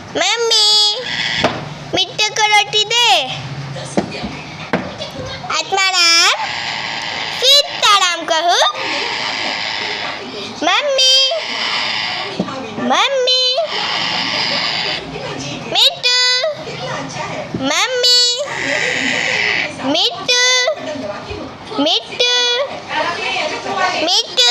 Mummy मिट्टी को रोटी दे। आत्माराम सीताराम कहूँ। मम्मी मम्मी मिट्टू मम्मी मिट्टू मिट्टू मिट्टू